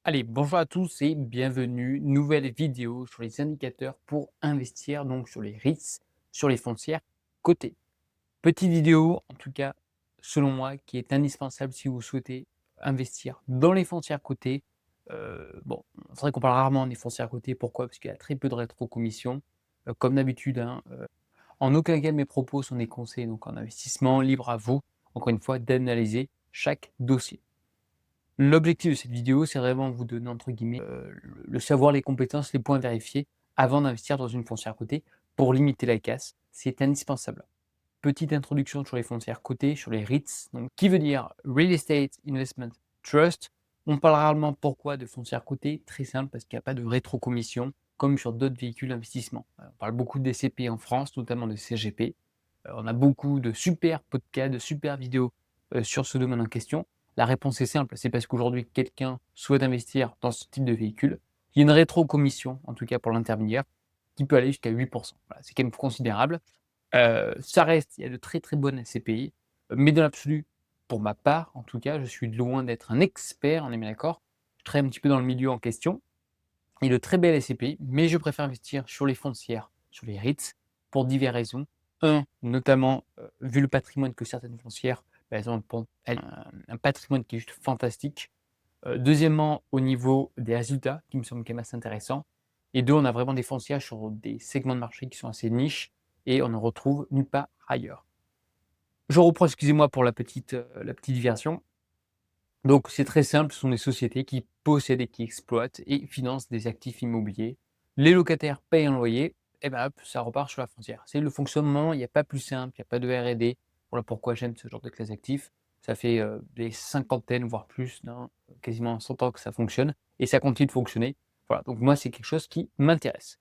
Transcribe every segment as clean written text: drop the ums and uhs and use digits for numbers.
Allez, bonjour à tous et bienvenue. Nouvelle vidéo sur les indicateurs pour investir, donc sur les REITs, sur les foncières cotées. Petite vidéo, en tout cas, selon moi, qui est indispensable si vous souhaitez investir dans les foncières cotées. Bon, c'est vrai qu'on parle rarement des foncières cotées. Pourquoi? Parce qu'il y a très peu de rétrocommissions. Comme d'habitude, hein, en aucun cas mes propos sont des conseils donc en investissement. Libre à vous, encore une fois, d'analyser chaque dossier. L'objectif de cette vidéo, c'est vraiment vous donner entre guillemets, le savoir, les compétences, les points vérifiés avant d'investir dans une foncière cotée pour limiter la casse. C'est indispensable. Petite introduction sur les foncières cotées, sur les REITs, donc qui veut dire Real Estate Investment Trust. On parle rarement pourquoi de foncières cotées? Très simple, parce qu'il n'y a pas de rétrocommission comme sur d'autres véhicules d'investissement. On parle beaucoup de DCP en France, notamment de CGP. On a beaucoup de super podcasts, de super vidéos, sur ce domaine en question. La réponse est simple, c'est parce qu'aujourd'hui quelqu'un souhaite investir dans ce type de véhicule. Il y a une rétrocommission, en tout cas pour l'intermédiaire, qui peut aller jusqu'à 8. Voilà, c'est quand même considérable. Ça reste, il y a de très, très bonnes SCPI, mais dans l'absolu, pour ma part en tout cas, je suis loin d'être un expert, on est bien d'accord. Je travaille un petit peu dans le milieu en question et de très belles SCPI, mais je préfère investir sur les foncières, sur les REITs pour diverses raisons. Notamment, vu le patrimoine que certaines foncières, bah, elles ont un patrimoine qui est juste fantastique. Deuxièmement, au niveau des résultats qui me semblent quand même assez intéressants et 2, on a vraiment des foncières sur des segments de marché qui sont assez niches et on ne retrouve nulle part ailleurs. Je reprends, excusez-moi pour la petite diversion. Donc c'est très simple, ce sont des sociétés qui possèdent et qui exploitent et financent des actifs immobiliers. Les locataires payent un loyer et ben hop, ça repart sur la foncière. C'est le fonctionnement, il n'y a pas plus simple, il n'y a pas de R&D. Voilà pourquoi j'aime ce genre de classe d'actifs. Ça fait, des cinquantaines, voire plus, non, quasiment 100 ans que ça fonctionne et ça continue de fonctionner. Voilà, donc moi, c'est quelque chose qui m'intéresse.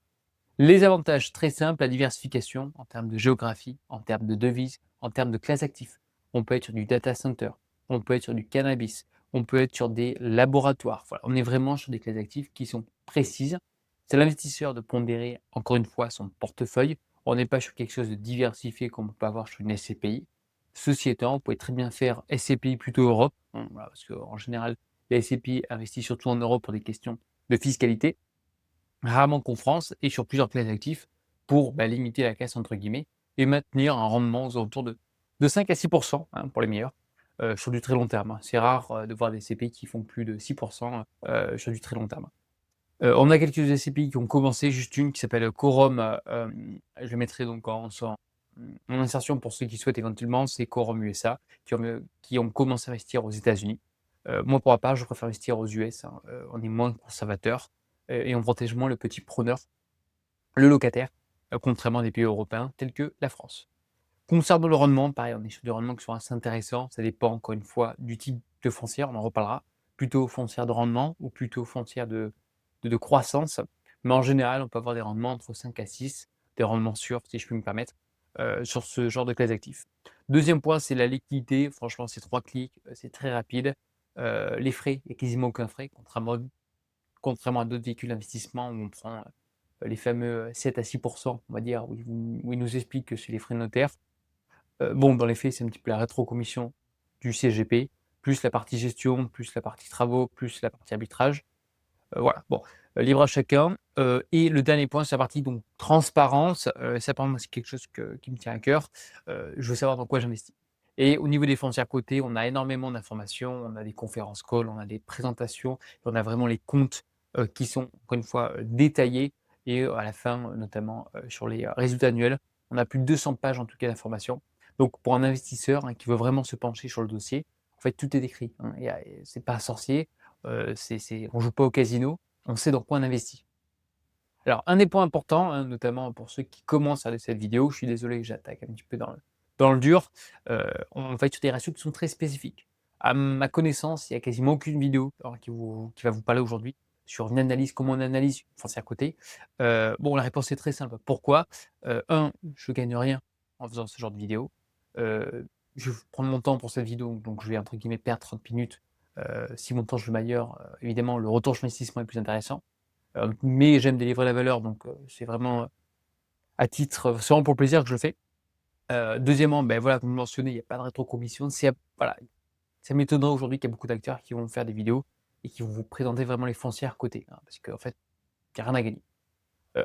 Les avantages, très simples, la diversification en termes de géographie, en termes de devises, en termes de classe d'actifs. On peut être sur du data center, on peut être sur du cannabis, on peut être sur des laboratoires. Voilà, on est vraiment sur des classes d'actifs qui sont précises. C'est à l'investisseur de pondérer, encore une fois, son portefeuille. On n'est pas sur quelque chose de diversifié comme on peut avoir sur une SCPI. Ceci étant, vous pouvez très bien faire SCPI plutôt Europe, hein, voilà, parce qu'en général, les SCPI investissent surtout en Europe pour des questions de fiscalité. Rarement qu'en France et sur plusieurs classes d'actifs pour, bah, «limiter la casse» entre guillemets et maintenir un rendement aux alentours de 5 à 6 hein, pour les meilleurs, sur du très long terme, hein. C'est rare, de voir des SCPI qui font plus de 6 sur du très long terme. On a quelques SCPI qui ont commencé, juste une qui s'appelle Quorum, je le mettrai donc en insertion pour ceux qui souhaitent éventuellement, c'est Quorum USA qui ont commencé à investir aux États-Unis. Moi pour ma part, je préfère investir aux US, hein, on est moins conservateur, et on protège moins le petit preneur, le locataire, contrairement à des pays européens tels que la France. Concernant le rendement, pareil, on est sur des rendements qui sont assez intéressants. Ça dépend encore une fois du type de foncière, on en reparlera. Plutôt foncière de rendement ou plutôt foncière de croissance. Mais en général, on peut avoir des rendements entre 5 à 6, des rendements sûrs, si je puis me permettre, sur ce genre de classe d'actifs. Deuxième point, c'est la liquidité. Franchement, c'est 3 clics, c'est très rapide. Les frais, il y a quasiment aucun frais, contrairement à d'autres véhicules d'investissement où on prend, les fameux, 7 à 6 on va dire, où ils nous expliquent que c'est les frais notaires. Bon, dans les faits, c'est un petit peu la rétrocommission du CGP, plus la partie gestion, plus la partie travaux, plus la partie arbitrage. Voilà, bon, libre à chacun. Et le dernier point, c'est la partie donc transparence. Ça, par exemple, c'est quelque chose qui me tient à cœur. Je veux savoir dans quoi j'investis. Et au niveau des foncières cotées, on a énormément d'informations, on a des conférences calls, on a des présentations, on a vraiment les comptes, qui sont encore une fois, détaillés et à la fin, notamment, sur les, résultats annuels, on a plus de 200 pages en tout cas d'informations. Donc pour un investisseur, hein, qui veut vraiment se pencher sur le dossier, en fait, tout est écrit, hein. C'est pas sorcier, on joue pas au casino, on sait dans quoi on investit. Alors un des points importants, hein, notamment pour ceux qui commencent à regarder cette vidéo, je suis désolé, j'attaque un petit peu dans le dur, on va être sur des ratios qui sont très spécifiques. À ma connaissance, il y a quasiment aucune vidéo, alors qui va vous parler aujourd'hui sur une analyse, comment on analyse une foncière cotée. Bon, la réponse est très simple. Pourquoi? 1, je gagne rien en faisant ce genre de vidéo. Je vais prendre mon temps pour cette vidéo, donc je vais entre guillemets «perdre 30 minutes». Si mon temps je le mets ailleurs, évidemment le retour sur investissement est plus intéressant. Mais j'aime délivrer la valeur, donc c'est vraiment, à titre, c'est vraiment pour le plaisir que je le fais. Deuxièmement, beh, voilà, comme mentionné, il y a pas de rétrocommission. Voilà, ça m'étonnerait aujourd'hui qu'il y ait beaucoup d'acteurs qui vont faire des vidéos et qui vont vous présenter vraiment les foncières cotées, hein, parce qu'en fait, il y a rien à gagner.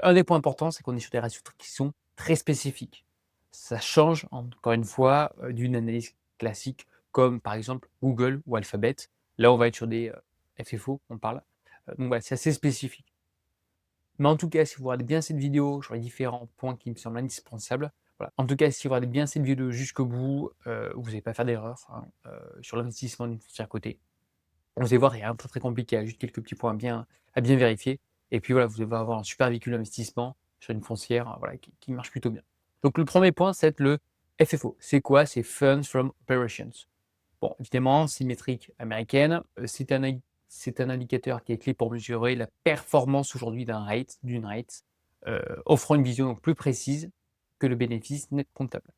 Un des points importants, c'est qu'on est sur des ratios qui sont très spécifiques. Ça change encore une fois, d'une analyse classique comme par exemple Google ou Alphabet. Là, on va être sur des, FFO, on parle. Donc voilà, c'est assez spécifique. Mais en tout cas, si vous regardez bien cette vidéo sur les différents points qui me semblent indispensables, voilà. En tout cas, si vous regardez bien cette vidéo jusqu'au bout, vous n'allez pas faire d'erreur, hein, sur l'investissement d'une foncière cotée. Vous allez voir, il y a rien de très, très compliqué, il y a juste quelques petits points à bien vérifier et puis voilà, vous allez avoir un super véhicule d'investissement sur une foncière, voilà, qui marche plutôt bien. Donc le premier point, c'est être le FFO. C'est quoi? C'est Funds from Operations. Bon, évidemment, c'est une métrique américaine, c'est un indicateur qui est clé pour mesurer la performance aujourd'hui d'une rate, offrant une vision donc plus précise que le bénéfice net comptable.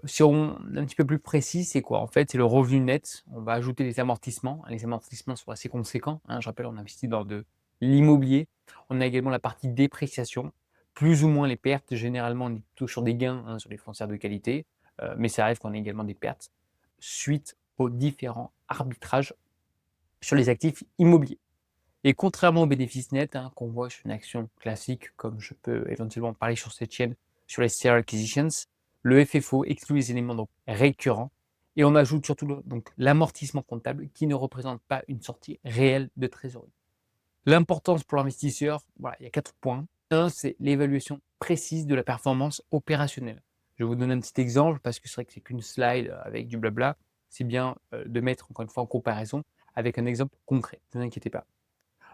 Si on est un petit peu plus précis, c'est quoi? En fait, c'est le revenu net. On va ajouter les amortissements. Les amortissements sont assez conséquents, hein. Je rappelle, on investit dans de l'immobilier. On a également la partie dépréciation, plus ou moins les pertes. Généralement, on est plutôt sur des gains, hein, sur les foncières de qualité, mais ça arrive qu'on ait également des pertes suite aux différents arbitrages sur les actifs immobiliers. Et contrairement aux bénéfices nets, hein, qu'on voit sur une action classique, comme je peux éventuellement parler sur cette chaîne, sur les share acquisitions, le FFO exclut les éléments donc récurrents et on ajoute surtout donc l'amortissement comptable qui ne représente pas une sortie réelle de trésorerie. L'importance pour l'investisseur, voilà, il y a 4 points. Un, c'est l'évaluation précise de la performance opérationnelle. Je vais vous donner un petit exemple parce que c'est vrai que c'est qu'une slide avec du blabla. C'est bien de mettre encore une fois en comparaison avec un exemple concret. Ne vous inquiétez pas.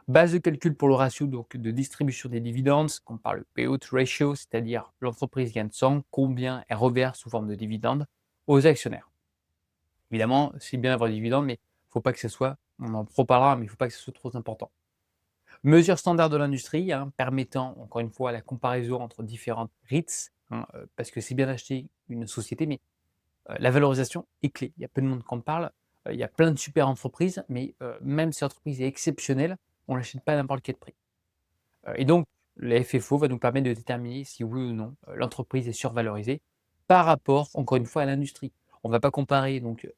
Base de calcul pour le ratio donc, de distribution des dividendes, on parle de payout ratio, c'est-à-dire l'entreprise gagne 100, combien elle reverse sous forme de dividendes aux actionnaires. Évidemment, c'est bien d'avoir des dividendes, mais il ne faut pas que ce soit, on en reparlera, mais il ne faut pas que ce soit trop important. Mesure standard de l'industrie, hein, permettant encore une fois la comparaison entre différentes REITs, hein, parce que c'est bien d'acheter une société, mais la valorisation est clé. Il y a peu de monde qui en parle. Il y a plein de super entreprises, mais même si l'entreprise est exceptionnelle, on ne l'achète pas à n'importe quel prix. Et donc, le FFO va nous permettre de déterminer si oui ou non l'entreprise est survalorisée par rapport, encore une fois, à l'industrie. On ne va pas comparer donc,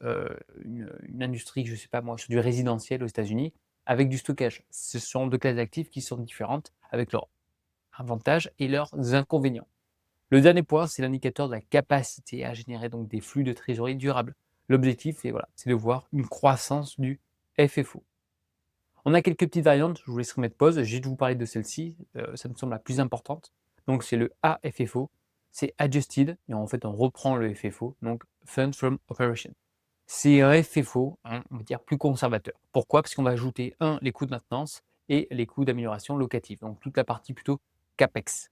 une industrie, je ne sais pas moi, sur du résidentiel aux États-Unis avec du stockage. Ce sont deux classes d'actifs qui sont différentes avec leurs avantages et leurs inconvénients. Le dernier point, c'est l'indicateur de la capacité à générer donc des flux de trésorerie durables. L'objectif, c'est voilà, c'est de voir une croissance du FFO. On a quelques petites variantes, je vous laisserai mettre pause. J'ai dû vous parler de celle-ci, ça me semble la plus importante. Donc c'est le AFFO, c'est Adjusted, et en fait on reprend le FFO, donc Funds from Operation. C'est un FFO, hein, on va dire plus conservateur. Pourquoi? Parce qu'on va ajouter les coûts de maintenance et les coûts d'amélioration locative, donc toute la partie plutôt CAPEX.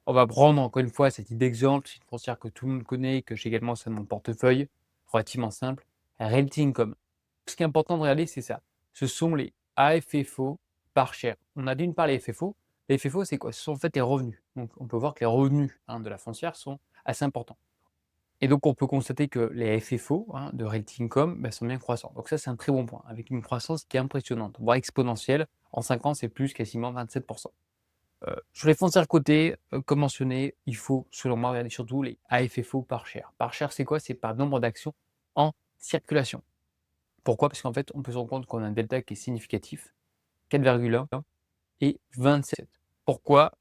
On va prendre encore une fois cette idée d'exemple, c'est une foncière que tout le monde connaît, que j'ai également ça dans mon portefeuille, relativement simple, Realty Income. Ce qui est important de regarder, c'est ça. Ce sont les AFFO par share. On a d'une part les FFO. Les FFO, c'est quoi? Ce sont en fait les revenus. Donc on peut voir que les revenus, hein, de la foncière sont assez importants. Et donc on peut constater que les FFO, hein, de Realty Income sont bien croissants. Donc ça, c'est un très bon point, avec une croissance qui est impressionnante, voire exponentielle. En 5 ans, c'est plus quasiment 27%. Sur les foncières cotées, comme mentionné, il faut selon moi regarder surtout les AFFO par share. Par share, c'est quoi? C'est par nombre d'actions en circulation. Pourquoi? Parce qu'en fait, on peut se rendre compte qu'on a un delta qui est significatif, 4,1 et 27. Pourquoi,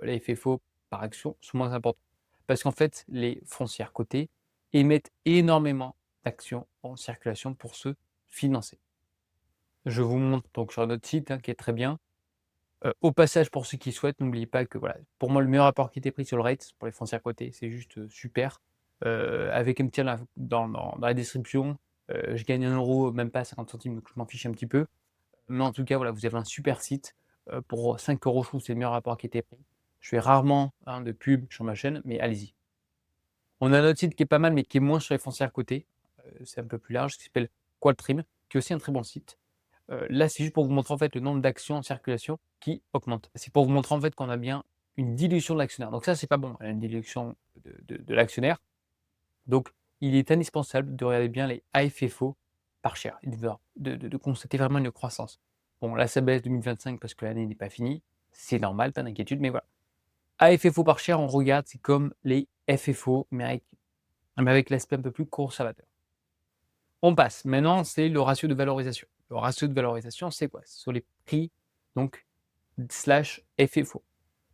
les FFO par action sont moins importants? Parce qu'en fait, les foncières cotées émettent énormément d'actions en circulation pour se financer. Je vous montre donc sur notre site, hein, qui est très bien. Au passage, pour ceux qui souhaitent, n'oubliez pas que voilà, pour moi, le meilleur rapport qui était pris sur le rate pour les foncières cotées, c'est juste, super. Avec un petit lien dans la description, je gagne 1 €, même pas 50 centimes, donc je m'en fiche un petit peu. Mais en tout cas, voilà, vous avez un super site, pour 5 €, je trouve que c'est le meilleur rapport qui était pris. Je fais rarement, hein, de pub sur ma chaîne, mais allez-y. On a un autre site qui est pas mal, mais qui est moins sur les foncières cotées, c'est un peu plus large, qui s'appelle Qualtrim, qui est aussi un très bon site. Là, c'est juste pour vous montrer en fait le nombre d'actions en circulation qui augmente. C'est pour vous montrer en fait qu'on a bien une dilution de l'actionnaire. Donc ça, c'est pas bon, une dilution de l'actionnaire. Donc il est indispensable de regarder bien les AFFO par share et de constater vraiment une croissance. Bon, là, ça baisse 2025 parce que l'année n'est pas finie. C'est normal, pas d'inquiétude, mais voilà. AFFO par share, on regarde, c'est comme les FFO, mais avec l'aspect un peu plus conservateur. On passe. Maintenant, c'est le ratio de valorisation. le ratio de valorisation, c'est quoi? Ce sont les prix donc slash FFO.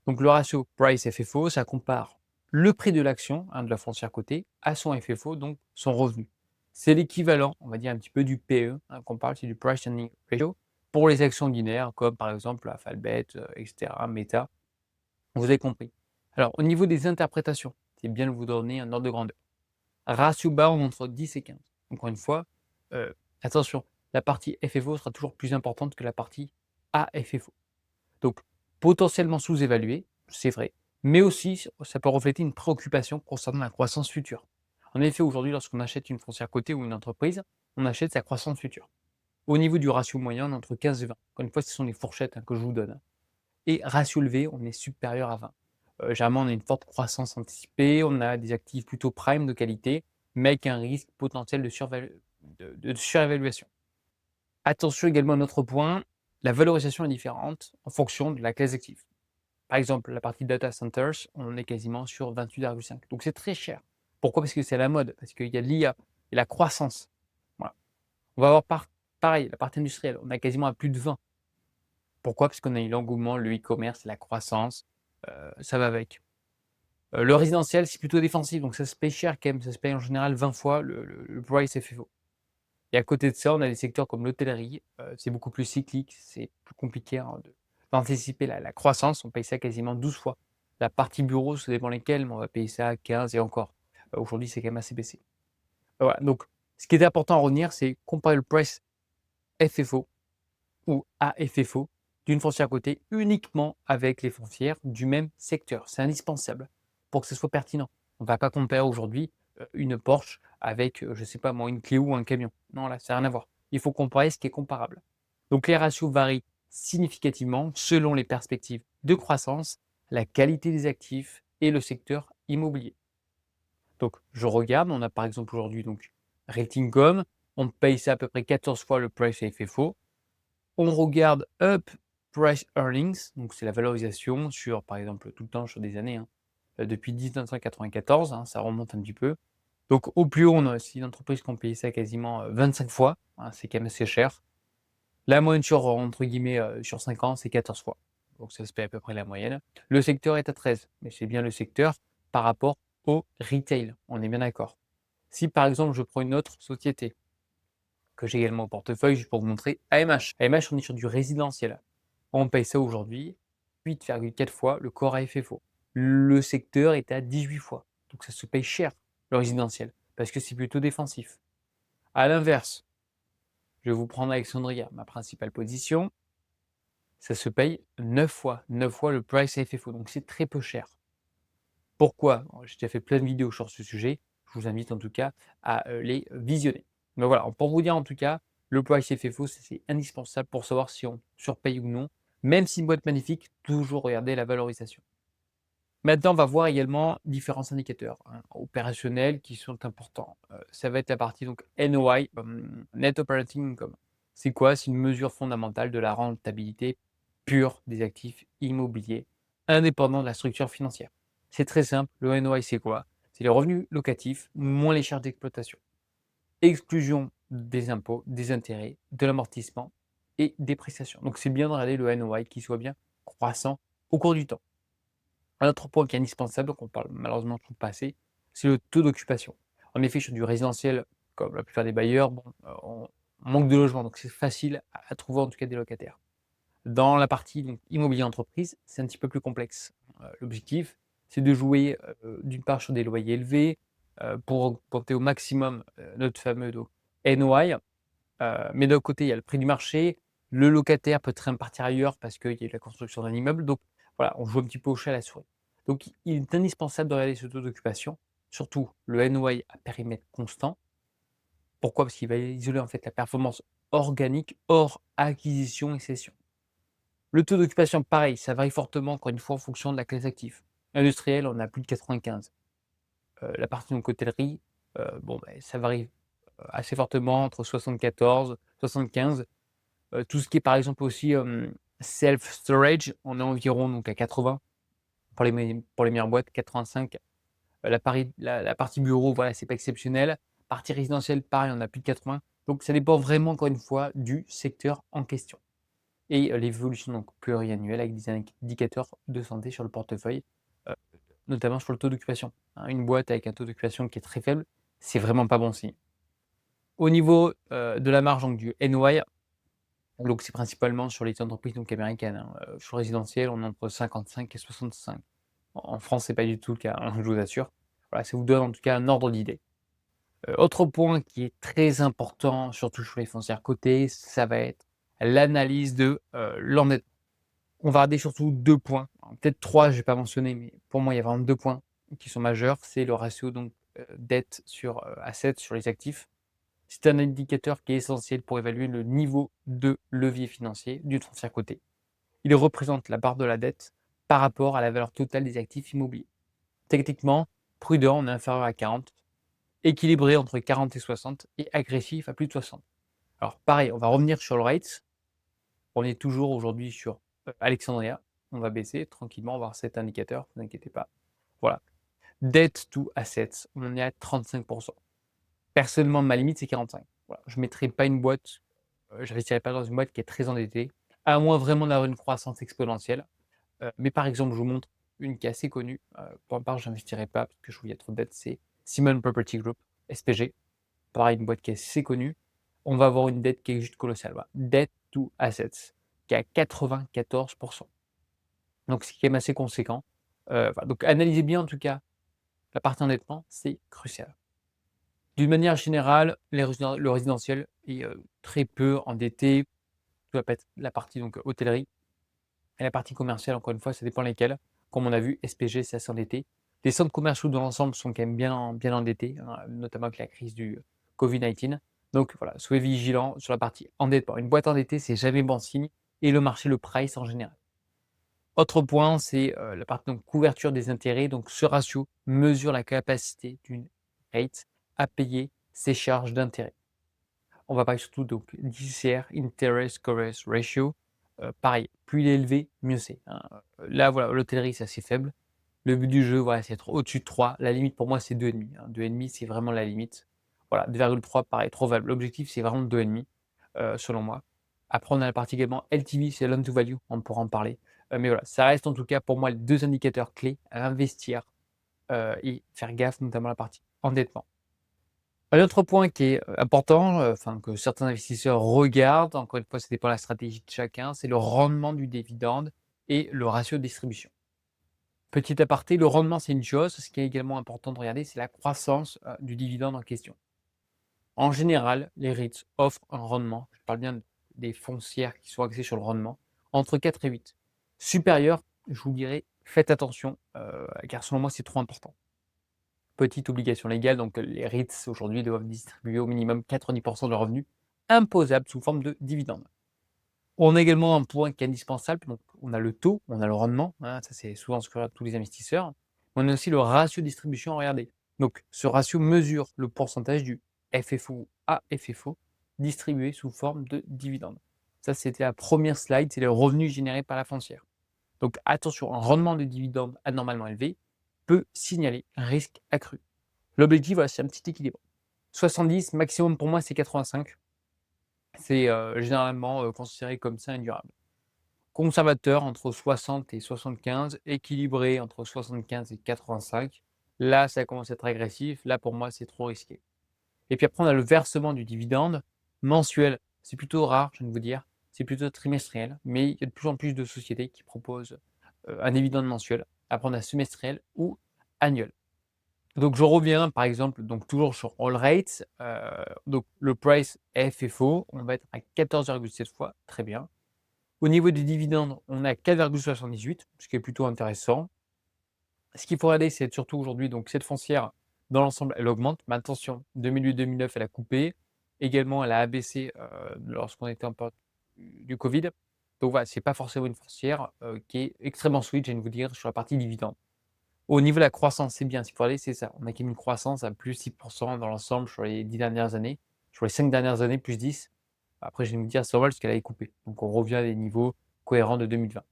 Donc le ratio price FFO, ça compare le prix de l'action, hein, de la foncière cotée à son FFO, donc son revenu. C'est l'équivalent, on va dire un petit peu du PE, hein, qu'on parle, c'est du price earning ratio pour les actions binaires comme par exemple Alphabet, et cetera, Meta. Vous avez compris. Alors au niveau des interprétations, c'est bien de vous donner un ordre de grandeur. Ratio bas entre 10 et 15. Encore une fois, attention, la partie FFO sera toujours plus importante que la partie AFFO. Donc potentiellement sous-évalué, c'est vrai, mais aussi ça peut refléter une préoccupation concernant la croissance future. En effet, aujourd'hui, lorsqu'on achète une foncière cotée ou une entreprise, on achète sa croissance future. Au niveau du ratio moyen, on est entre 15 et 20. Encore une fois, ce sont les fourchettes, hein, que je vous donne, hein. Et ratio levé, on est supérieur à 20. Généralement, on a une forte croissance anticipée, on a des actifs plutôt prime de qualité, mais avec un risque potentiel de surévaluation. Attention également à un autre point, la valorisation est différente en fonction de la classe d'actifs. Par exemple, la partie data centers, on est quasiment sur 28,5. Donc c'est très cher. Pourquoi? Parce que c'est à la mode, parce qu'il y a l'IA et la croissance. Voilà. On va avoir pareil, la partie industrielle, on a quasiment à plus de 20. Pourquoi? Parce qu'on a eu l'engouement, le e-commerce, la croissance, ça va avec. Le résidentiel, c'est plutôt défensif, donc ça se paye cher quand même, ça se paye en général 20 fois le price FFO. Et à côté de ça, on a des secteurs comme l'hôtellerie, c'est beaucoup plus cyclique, c'est plus compliqué, hein, d'anticiper la croissance, on paye ça quasiment 12 fois. La partie bureau, ça dépend lesquels, mais on va payer ça à 15 et encore. Aujourd'hui, c'est quand même assez baissé. Voilà, donc ce qui est important à retenir, c'est comparer le price FFO ou AFFO d'une foncière cotée uniquement avec les foncières du même secteur. C'est indispensable pour que ce soit pertinent. On ne va pas comparer aujourd'hui une Porsche avec, je ne sais pas moi, une Clio ou un camion. Non, là, ça n'a rien à voir. Il faut comparer ce qui est comparable. Donc les ratios varient significativement selon les perspectives de croissance, la qualité des actifs et le secteur immobilier. Donc je regarde, on a par exemple aujourd'hui donc Ratingcom, on paye ça à peu près 14 fois le price FFO. On regarde Up Price Earnings, donc c'est la valorisation sur, par exemple, tout le temps sur des années, hein, depuis 1994, hein, ça remonte un petit peu. Donc au plus haut, on a aussi d'entreprises qui ont payé ça quasiment 25 fois, hein, c'est quand même assez cher. La moyenne sur, entre guillemets, sur 5 ans, c'est 14 fois. Donc ça se paye à peu près la moyenne. Le secteur est à 13, mais c'est bien le secteur par rapport au retail, on est bien d'accord. Si par exemple je prends une autre société que j'ai également au portefeuille, juste pour vous montrer AMH. AMH, on est sur du résidentiel. On paye ça aujourd'hui 8,4 fois le corps AFFO. Le secteur est à 18 fois. Donc ça se paye cher, le résidentiel, parce que c'est plutôt défensif. À l'inverse, je vais vous prendre Alexandria, ma principale position. Ça se paye 9 fois le price AFFO. Donc c'est très peu cher. Pourquoi? J'ai déjà fait plein de vidéos sur ce sujet. Je vous invite en tout cas à les visionner. Mais voilà, pour vous dire en tout cas, le price FFO, c'est indispensable pour savoir si on surpaye ou non. Même si une boîte magnifique, toujours regarder la valorisation. Maintenant, on va voir également différents indicateurs, hein, opérationnels qui sont importants. Ça va être la partie donc NOI, Net Operating Income. C'est quoi? C'est une mesure fondamentale de la rentabilité pure des actifs immobiliers, indépendant de la structure financière. C'est très simple, le NOI c'est quoi? C'est les revenus locatifs moins les charges d'exploitation. Exclusion des impôts, des intérêts, de l'amortissement et des prestations. Donc c'est bien de regarder le NOI qui soit bien croissant au cours du temps. Un autre point qui est indispensable, qu'on parle malheureusement tout pas assez, c'est le taux d'occupation. En effet, sur du résidentiel, comme la plupart des bailleurs, bon, on manque de logements, donc c'est facile à trouver en tout cas des locataires. Dans la partie donc, immobilier entreprise, c'est un petit peu plus complexe. L'objectif, c'est de jouer d'une part sur des loyers élevés pour augmenter au maximum notre fameux donc, NOI, mais d'un côté, il y a le prix du marché, le locataire peut très bien partir ailleurs parce qu'il y a eu la construction d'un immeuble, donc voilà, on joue un petit peu au chat à la souris. Donc il est indispensable de regarder ce taux d'occupation, surtout le NOI à périmètre constant. Pourquoi? Parce qu'il va isoler en fait la performance organique hors acquisition et cession. Le taux d'occupation, pareil, ça varie fortement, encore une fois, en fonction de la classe active. Industriel, on a plus de 95. La partie donc hôtellerie, bon, ça varie assez fortement entre 74, 75. Tout ce qui est par exemple aussi self-storage, on est environ donc à 80 pour les meilleures boîtes, 85. La partie bureau, voilà, c'est pas exceptionnel. Partie résidentielle, pareil, on a plus de 80. Donc ça dépend vraiment encore une fois du secteur en question et l'évolution donc pluriannuelle avec des indicateurs de santé sur le portefeuille, heu, notamment sur le taux d'occupation, hein. Une boîte avec un taux d'occupation qui est très faible, c'est vraiment pas bon signe. Au niveau, de la marge donc du NOI, donc c'est principalement sur les entreprises donc américaines, hein, sur le résidentiel, on est entre 55 et 65. En France, c'est pas du tout le cas, hein, je vous assure. Voilà, ça vous donne en tout cas un ordre d'idée. Autre point qui est très important, surtout sur les foncières cotées, ça va être l'analyse de, l'endettement. On va regarder surtout 2 points, alors peut-être 3, je vais pas mentionner, mais pour moi, il y a vraiment 2 points qui sont majeurs. C'est le ratio donc, dette sur, assets, sur les actifs. C'est un indicateur qui est essentiel pour évaluer le niveau de levier financier d'une foncière cotée. Il représente la part de la dette par rapport à la valeur totale des actifs immobiliers. Techniquement, prudent, on est inférieur à 40, équilibré entre 40 et 60 et agressif à plus de 60. Alors pareil, on va revenir sur le rates. On est toujours aujourd'hui sur, Alexandria. On va baisser tranquillement, on va voir cet indicateur, ne vous inquiétez pas. Voilà. Debt to assets, on est à 35. Personnellement, ma limite, c'est 45. Voilà. Je ne mettrai pas une boîte, j'investirai pas dans une boîte qui est très endettée, à moins vraiment d'avoir une croissance exponentielle. Mais par exemple, je vous montre une qui est assez connue, pour ma part, je n'investirai pas parce que je trouve qu'il y a trop de dettes, c'est Simon Property Group, SPG. Pareil, une boîte qui est assez connue. On va avoir une dette qui est juste colossale, voilà. Debt to assets, qui est à 94. Donc c'est quand même assez conséquent. Voilà, donc analysez bien en tout cas la partie endettement, c'est crucial. D'une manière générale, le résidentiel est, très peu endetté. Ça va pas être la partie donc hôtellerie et la partie commerciale, encore une fois, ça dépend lesquelles. Comme on a vu, SPG, c'est assez endetté. Les centres commerciaux dans l'ensemble sont quand même bien endettés, hein, notamment avec la crise du Covid-19. Donc voilà, soyez vigilants sur la partie endettement. Une boîte endettée, c'est jamais bon signe et le marché le price en général. Autre point, c'est, la partie donc couverture des intérêts. Donc ce ratio mesure la capacité d'une rate à payer ses charges d'intérêt. On va parler surtout donc d'ICR, Interest Coverage Ratio. Pareil, plus il est élevé, mieux c'est, hein. Là, voilà, l'hôtellerie, c'est assez faible. Le but du jeu, voilà, c'est d'être au-dessus de 3. La limite pour moi, c'est 2,5, hein. 2,5, c'est vraiment la limite. Voilà, 2,3 pareil, trop faible. L'objectif, c'est vraiment 2,5, selon moi. Après, on a la partie également LTV, c'est loan to value, on pourra en parler. Mais voilà, ça reste en tout cas pour moi les 2 indicateurs clés à investir, et faire gaffe, notamment la partie endettement. Un autre point qui est, important, enfin que certains investisseurs regardent, encore une fois, ça dépend de la stratégie de chacun, c'est le rendement du dividende et le ratio de distribution. Petit aparté, le rendement, c'est une chose, ce qui est également important de regarder, c'est la croissance, du dividende en question. En général, les REITs offrent un rendement, je parle bien des foncières qui sont axées sur le rendement, entre 4 et 8. Supérieur, je vous dirais, faites attention, car selon moi, c'est trop important. Petite obligation légale, donc les REITs aujourd'hui doivent distribuer au minimum 90 de leurs revenus imposables sous forme de dividendes. On a également un point qui est indispensable, donc on a le taux, on a le rendement, hein, ça c'est souvent ce que regardent tous les investisseurs. On a aussi le ratio de distribution à regarder. Donc ce ratio mesure le pourcentage du FFO à FFO distribué sous forme de dividendes. Ça, c'était la première slide, c'est les revenus générés par la foncière. Donc attention, un rendement de dividende anormalement élevé peut signaler un risque accru. L'objectif, voilà, c'est un petit équilibre. 70, maximum pour moi, c'est 85. C'est, généralement, considéré comme sain et durable. Conservateur entre 60 et 75, équilibré entre 75 et 85. Là, ça commence à être agressif. Là, pour moi, c'est trop risqué. Et puis après, on a le versement du dividende mensuel. C'est plutôt rare, je viens de vous dire. C'est plutôt trimestriel, mais il y a de plus en plus de sociétés qui proposent, un dividende mensuel. Après, on a semestriel ou annuel. Donc je reviens par exemple, donc toujours sur All Rates, donc le price FFO, on va être à 14,7 fois, très bien. Au niveau des dividendes, on est à 4,78, ce qui est plutôt intéressant. Ce qu'il faut regarder, c'est surtout aujourd'hui, donc cette foncière, dans l'ensemble, elle augmente, mais attention, 2008-2009, elle a coupé. Également, elle a abaissé, lorsqu'on était en période du Covid. Donc voilà, c'est pas forcément une foncière, qui est extrêmement solide, je viens de vous dire, sur la partie dividende. Au niveau de la croissance, c'est bien, s'il faut aller, c'est ça. On a quand même une croissance à plus 6 dans l'ensemble sur les 10 dernières années. Sur les 5 dernières années, plus 10. Après, je vais me dire, ça va parce qu'elle avait coupé. Donc on revient à des niveaux cohérents de 2020.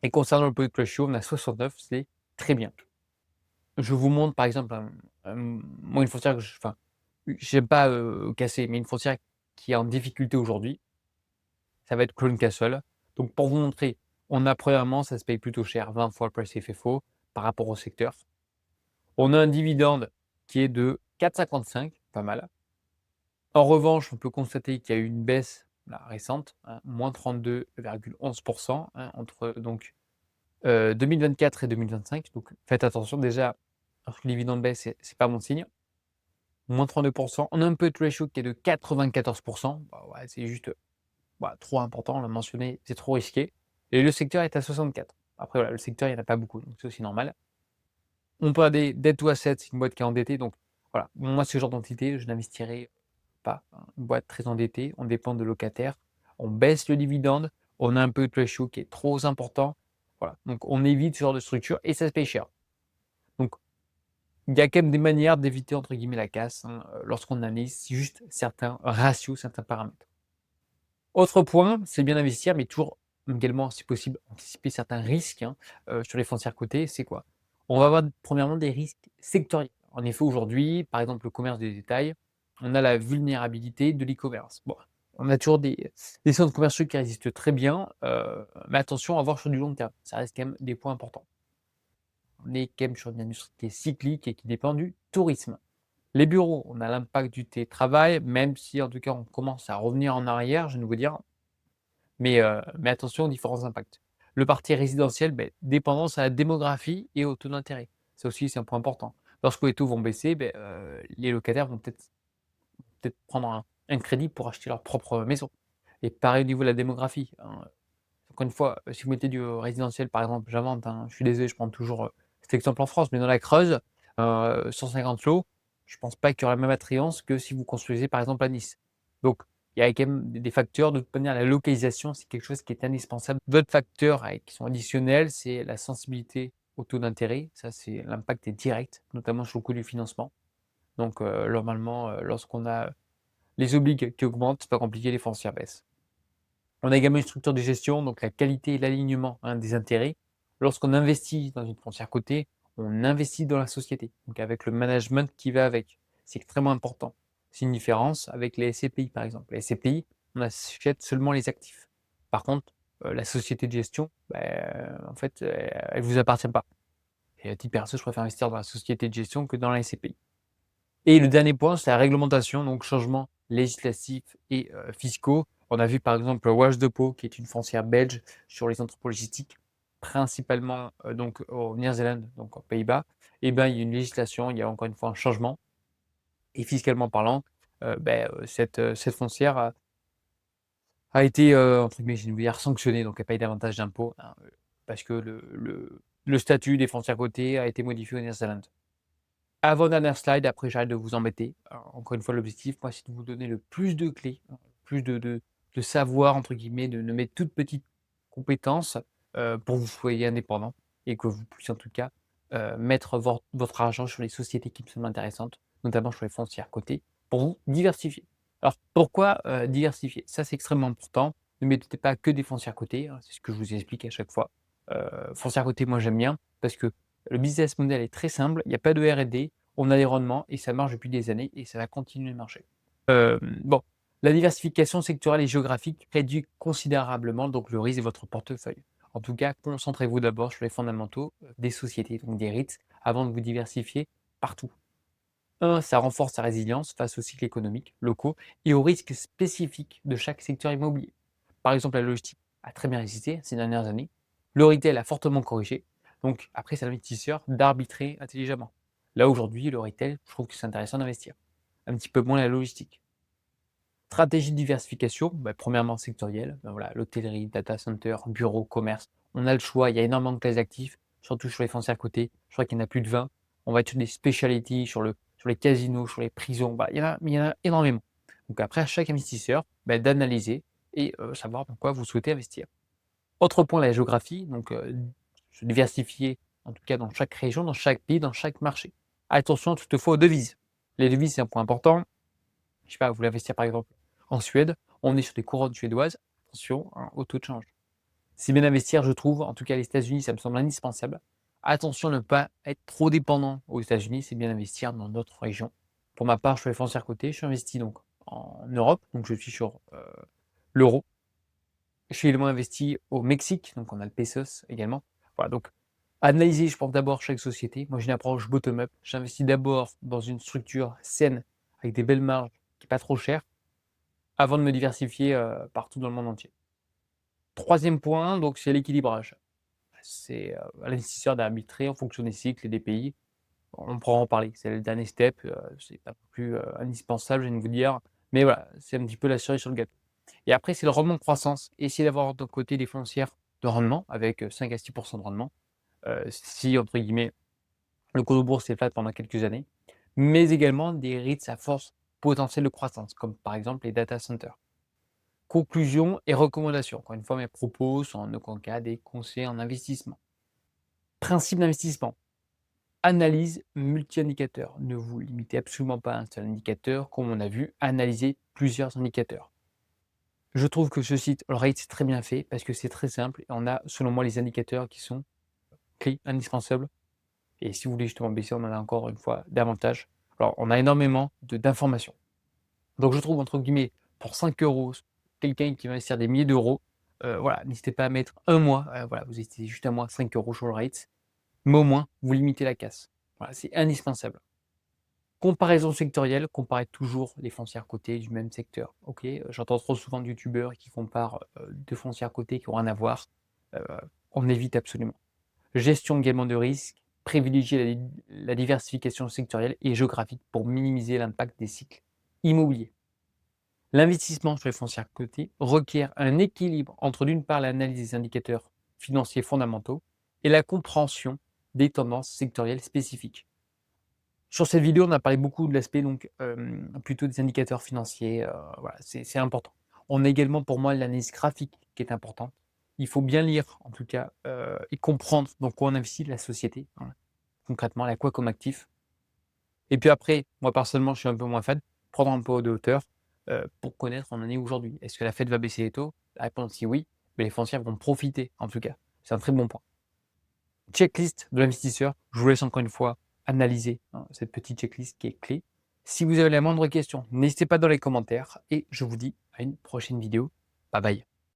Et concernant le Product Ratio, on a 69, c'est très bien. Je vous montre par exemple moi une foncière que enfin, j'aime pas, casser, mais une foncière qui est en difficulté aujourd'hui, ça va être Crown Castle. Donc pour vous montrer, on a premièrement, ça se paye plutôt cher, 20 fois le price FFO par rapport au secteur. On a un dividende qui est de 4,55, pas mal. En revanche, on peut constater qu'il y a eu une baisse là, récente, hein, moins 32,11%, hein, entre donc 2024 et 2025. Donc faites attention déjà, lorsque le dividende baisse, c'est pas bon signe. Moins 32%. On a un peu de ratio qui est de 94%. Bah ouais, c'est juste bah, trop important, on l'a mentionné, c'est trop risqué. Et le secteur est à 64. Après, voilà, le secteur, il n'y en a pas beaucoup, donc c'est aussi normal. On peut avoir des debt to assets, c'est une boîte qui est endettée. Donc voilà, moi, ce genre d'entité, je n'investirai pas, hein. Une boîte très endettée, on dépend de locataires, on baisse le dividende, on a un peu de ratio qui est trop important. Voilà, donc on évite ce genre de structure et ça se paye cher. Donc il y a quand même des manières d'éviter entre guillemets «la casse», hein, lorsqu'on analyse juste certains ratios, certains paramètres. Autre point, c'est bien investir, mais toujours également, si possible, anticiper certains risques, hein, sur les foncières cotées. C'est quoi? On va avoir premièrement des risques sectoriels. En effet, aujourd'hui, par exemple, le commerce de détail, on a la vulnérabilité de l'e-commerce. Bon, on a toujours des centres commerciaux qui résistent très bien, mais attention à voir sur du long terme. Ça reste quand même des points importants. On est quand même sur une industrie qui est cyclique et qui dépend du tourisme. Les bureaux, on a l'impact du télétravail, même si en tout cas on commence à revenir en arrière, je viens de vous dire. Mais attention aux différents impacts. Le parti résidentiel, beh, dépendance à la démographie et au taux d'intérêt. Ça aussi, c'est un point important. Lorsque les taux vont baisser, beh, les locataires vont peut-être prendre un crédit pour acheter leur propre maison. Et pareil au niveau de la démographie, hein. Encore une fois, si vous mettez du résidentiel, par exemple, j'invente, hein, je suis désolé, je prends toujours, cet exemple en France, mais dans la Creuse, 150 lots, je pense pas qu'il y aura la même attrayance que si vous construisez, par exemple, à Nice. Donc il y a quand même des facteurs. De toute manière, la localisation, c'est quelque chose qui est indispensable. D'autres facteurs qui sont additionnels, c'est la sensibilité au taux d'intérêt. Ça, c'est l'impact est direct, notamment sur le coût du financement. Donc normalement, lorsqu'on a les obligs qui augmentent, c'est pas compliqué, les foncières baissent. On a également une structure de gestion, donc la qualité et l'alignement, hein, des intérêts. Lorsqu'on investit dans une foncière cotée, on investit dans la société, donc avec le management qui va avec. C'est extrêmement important. C'est une différence avec les SCPI, par exemple. Les SCPI, on achète seulement les actifs. Par contre, la société de gestion, en fait, elle ne vous appartient pas. Et à titre perso, je préfère investir dans la société de gestion que dans la SCPI. Et le dernier point, c'est la réglementation, donc changements législatifs et fiscaux. On a vu par exemple Wash de Pau, qui est une foncière belge sur les entrepôts logistiques, principalement donc au New-Zélande, donc aux Pays-Bas. Et ben, il y a une législation, il y a encore une fois un changement. Et fiscalement parlant, cette foncière a été, entre guillemets, j'ai envie de dire sanctionnée, donc elle paye davantage d'impôts, hein, parce que le statut des foncières cotées a été modifié au New-Zélande. Avant-dernière slide, après j'arrête de vous embêter. Encore une fois, l'objectif, moi, c'est de vous donner le plus de clés, hein, plus de «savoir» entre guillemets, de mes toutes petites compétences, pour que vous soyez indépendant et que vous puissiez en tout cas, mettre votre argent sur les sociétés qui me semblent intéressantes, notamment sur les foncières cotées, pour vous diversifier. Alors pourquoi, diversifier? Ça, c'est extrêmement important. Ne mettez pas que des foncières cotées, hein, c'est ce que je vous explique à chaque fois. Foncières cotées, moi, j'aime bien parce que le business model est très simple, il y a pas de R&D, on a des rendements et ça marche depuis des années et ça va continuer de marcher. Bon, la diversification sectorielle et géographique réduit considérablement donc le risque de votre portefeuille. En tout cas, concentrez-vous d'abord sur les fondamentaux, des sociétés, donc des REITs, avant de vous diversifier partout. 1, ça renforce sa résilience face aux cycles économiques locaux et aux risques spécifiques de chaque secteur immobilier. Par exemple, la logistique a très bien résisté ces dernières années. Le retail a fortement corrigé. Donc après, c'est à l'investisseur d'arbitrer intelligemment. Là, aujourd'hui, le retail, je trouve que c'est intéressant d'investir. Un petit peu moins la logistique. Stratégie de diversification, premièrement sectorielle. Voilà, l'hôtellerie, data center, bureau, commerce. On a le choix, il y a énormément de classes d'actifs, surtout sur les foncières cotées. Je crois qu'il y en a plus de 20. On va être sur des specialties, sur les casinos, sur les prisons. Il y en a énormément. Donc après, à chaque investisseur d'analyser et savoir dans quoi vous souhaitez investir. Autre point, la géographie, donc se diversifier, en tout cas dans chaque région, dans chaque pays, dans chaque marché. Attention toutefois aux devises. Les devises, c'est un point important. Je sais pas, vous voulez investir par exemple en Suède, on est sur des couronnes suédoises, attention, hein, au taux de change. C'est bien d'investir, je trouve, en tout cas les États-Unis, ça me semble indispensable. Attention à ne pas être trop dépendant aux États-Unis, c'est bien d'investir dans d'autres régions. Pour ma part, sur les foncières cotées, je suis investi donc en Europe, donc je suis sur l'euro. Je suis également investi au Mexique, donc on a le pesos également. Voilà, donc analyser, je pense d'abord chaque société. Moi, j'ai une approche bottom-up. J'investis d'abord dans une structure saine, avec des belles marges, qui n'est pas trop chère, avant de me diversifier partout dans le monde entier. Troisième point, donc c'est l'équilibrage. C'est à l'investisseur d'arbitrer en fonction des cycles et des pays. On pourra en parler. C'est le dernier step, c'est pas plus indispensable, je viens de vous dire. Mais voilà, c'est un petit peu la cerise sur le gâteau. Et après, c'est le rendement de croissance. Essayer d'avoir d'un côté des foncières de rendement avec 5 à 6 de rendement. Si, entre guillemets, le cours de bourse est flat pendant quelques années, mais également des REITs à force potentielle de croissance, comme par exemple les data centers. Conclusion et recommandations. Encore une fois, mes propos sont en aucun cas des conseils en investissement. Principe d'investissement. Analyse multi-indicateurs. Ne vous limitez absolument pas à un seul indicateur. Comme on a vu, analysez plusieurs indicateurs. Je trouve que ce site Allrate, c'est très bien fait parce que c'est très simple et on a, selon moi, les indicateurs qui sont clés, indispensables. Et si vous voulez justement baisser, on en a encore une fois davantage. Alors, on a énormément d'informations. Donc, je trouve, entre guillemets, pour 5 euros, quelqu'un qui va investir des milliers d'euros, voilà, n'hésitez pas à mettre un mois. Voilà, vous étiez juste un mois, 5 euros sur Allrate. Mais au moins, vous limitez la casse. Voilà, c'est indispensable. Comparaison sectorielle, comparez toujours les foncières cotées du même secteur. Ok, j'entends trop souvent de youtubeurs qui comparent deux foncières cotées qui n'ont rien à voir. Euh, on évite absolument. Gestion également de risque, privilégier la diversification sectorielle et géographique pour minimiser l'impact des cycles immobiliers. L'investissement sur les foncières cotées requiert un équilibre entre d'une part l'analyse des indicateurs financiers fondamentaux et la compréhension des tendances sectorielles spécifiques. Sur cette vidéo, on a parlé beaucoup de l'aspect donc plutôt des indicateurs financiers, voilà, c'est important. On a également pour moi l'analyse graphique qui est importante. Il faut bien lire en tout cas, et comprendre dans quoi on investit la société, voilà. Concrètement, elle a quoi comme actif? Et puis après, moi personnellement, je suis un peu moins fan, prendre un peu de hauteur, pour connaître où on en est aujourd'hui. Est-ce que la Fed va baisser les taux? La réponse c'est oui, mais les foncières vont profiter en tout cas. C'est un très bon point. Checklist de l'investisseur, je vous laisse encore une fois analyser cette petite checklist qui est clé. Si vous avez la moindre question, n'hésitez pas dans les commentaires et je vous dis à une prochaine vidéo. Bye bye.